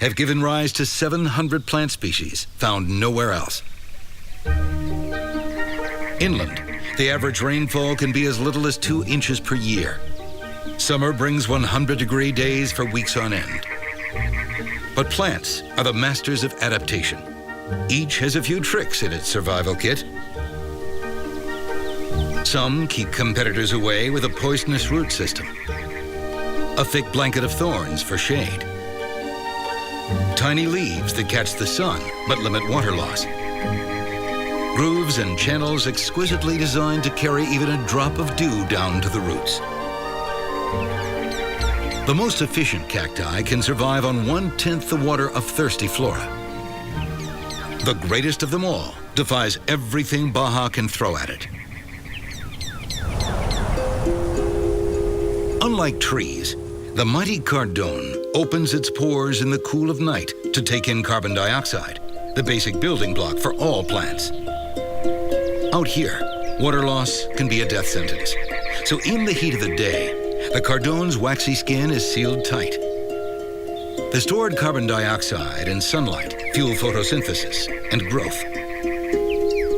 have given rise to 700 plant species found nowhere else. Inland, the average rainfall can be as little as 2 inches per year. Summer brings 100-degree days for weeks on end. But plants are the masters of adaptation. Each has a few tricks in its survival kit. Some keep competitors away with a poisonous root system, a thick blanket of thorns for shade, tiny leaves that catch the sun but limit water loss, grooves and channels exquisitely designed to carry even a drop of dew down to the roots. The most efficient cacti can survive on 1/10 the water of thirsty flora. The greatest of them all defies everything Baja can throw at it. Unlike trees, the mighty cardón opens its pores in the cool of night to take in carbon dioxide, the basic building block for all plants. Out here, water loss can be a death sentence. So in the heat of the day, the cardón's waxy skin is sealed tight. The stored carbon dioxide and sunlight fuel photosynthesis and growth.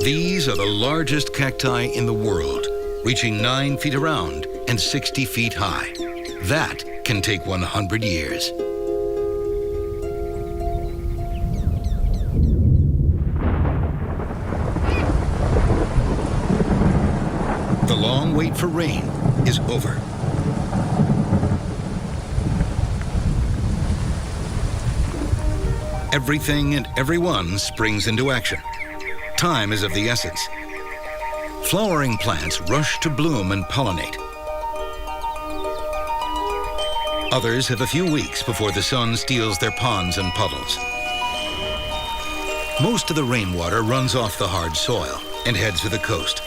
These are the largest cacti in the world, reaching 9 feet around and 60 feet high. That can take 100 years. The long wait for rain is over. Everything and everyone springs into action. Time is of the essence. Flowering plants rush to bloom and pollinate. Others have a few weeks before the sun steals their ponds and puddles. Most of the rainwater runs off the hard soil and heads for the coast,